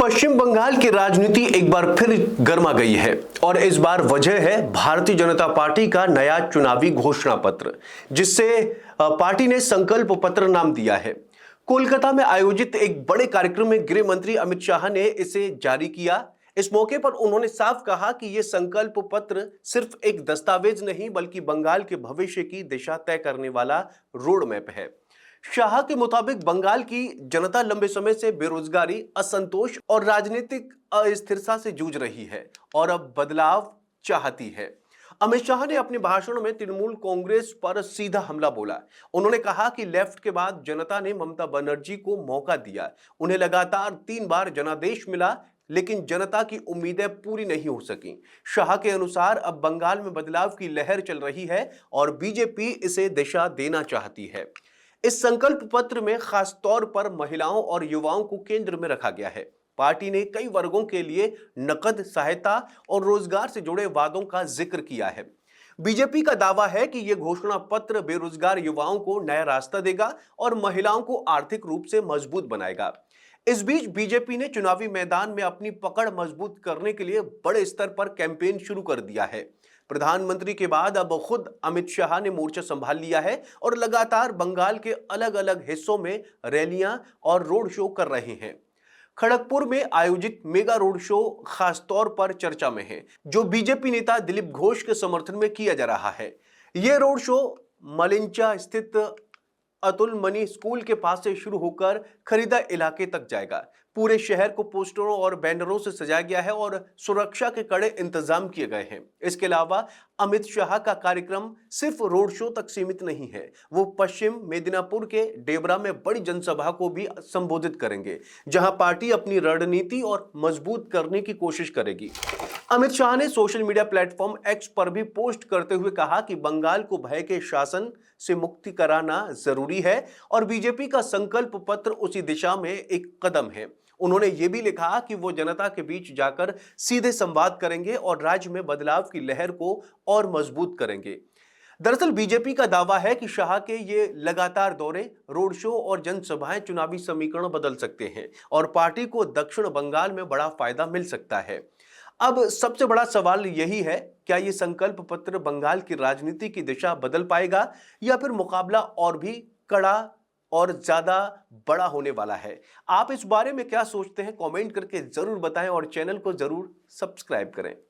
पश्चिम बंगाल की राजनीति एक बार फिर गर्मा गई है और इस बार वजह है भारतीय जनता पार्टी का नया चुनावी घोषणा पत्र, जिससे पार्टी ने संकल्प पत्र नाम दिया है। कोलकाता में आयोजित एक बड़े कार्यक्रम में गृह मंत्री अमित शाह ने इसे जारी किया। इस मौके पर उन्होंने साफ कहा कि यह संकल्प पत्र सिर्फ एक दस्तावेज नहीं बल्कि बंगाल के भविष्य की दिशा तय करने वाला रोड मैप है। शाह के मुताबिक बंगाल की जनता लंबे समय से बेरोजगारी, असंतोष और राजनीतिक अस्थिरता से जूझ रही है और अब बदलाव चाहती है। अमित शाह ने अपने भाषण में तृणमूल कांग्रेस पर सीधा हमला बोला। उन्होंने कहा कि लेफ्ट के बाद जनता ने ममता बनर्जी को मौका दिया। उन्हें लगातार 3 बार जनादेश मिला, लेकिन जनता की उम्मीदें पूरी नहीं हो सकी। शाह के अनुसार अब बंगाल में बदलाव की लहर चल रही है और बीजेपी इसे दिशा देना चाहती है। इस संकल्प पत्र में खास तौर पर महिलाओं और युवाओं को केंद्र में रखा गया है। पार्टी ने कई वर्गों के लिए नकद सहायता और रोजगार से जुड़े वादों का जिक्र किया है। बीजेपी का दावा है कि यह घोषणा पत्र बेरोजगार युवाओं को नया रास्ता देगा और महिलाओं को आर्थिक रूप से मजबूत बनाएगा। इस बीच बीजेपी ने चुनावी मैदान में अपनी पकड़ मजबूत करने के लिए बड़े स्तर पर कैंपेन शुरू कर दिया है। प्रधानमंत्री के बाद अब खुद अमित शाह ने मोर्चा संभाल लिया है और लगातार बंगाल के अलग अलग हिस्सों में रैलियां और रोड शो कर रहे हैं। खड़गपुर में आयोजित मेगा रोड शो खास तौर पर चर्चा में है, जो बीजेपी नेता दिलीप घोष के समर्थन में किया जा रहा है। यह रोड शो मलिंचा स्थित अतुल मनी स्कूल के पास से शुरू होकर खरीदा इलाके तक जाएगा। पूरे शहर को पोस्टरों और बैनरों से सजाया गया है और सुरक्षा के कड़े इंतजाम किए गए हैं। इसके अलावा अमित शाह का कार्यक्रम सिर्फ रोड शो तक सीमित नहीं है, वो पश्चिम मेदिनीपुर के डेबरा में बड़ी जनसभा को भी संबोधित करेंगे, जहां पार्टी अपनी रणनीति और मजबूत करने की कोशिश करेगी। अमित शाह ने सोशल मीडिया प्लेटफॉर्म एक्स पर भी पोस्ट करते हुए कहा कि बंगाल को भय के शासन से मुक्ति कराना जरूरी है और बीजेपी का संकल्प पत्र उसी दिशा में एक कदम है। उन्होंने ये भी लिखा कि वो जनता के बीच जाकर सीधे संवाद करेंगे और राज्य में बदलाव की लहर को और मजबूत करेंगे। दरअसल बीजेपी का दावा है कि शाह के ये लगातार दौरे, रोड शो और जनसभाएं चुनावी समीकरण बदल सकते हैं और पार्टी को दक्षिण बंगाल में बड़ा फायदा मिल सकता है। अब सबसे बड़ा सवाल यही है, क्या ये संकल्प पत्र बंगाल की राजनीति की दिशा बदल पाएगा या फिर मुकाबला और भी कड़ा और ज्यादा बड़ा होने वाला है? आप इस बारे में क्या सोचते हैं? कमेंट करके जरूर बताएं और चैनल को जरूर सब्सक्राइब करें।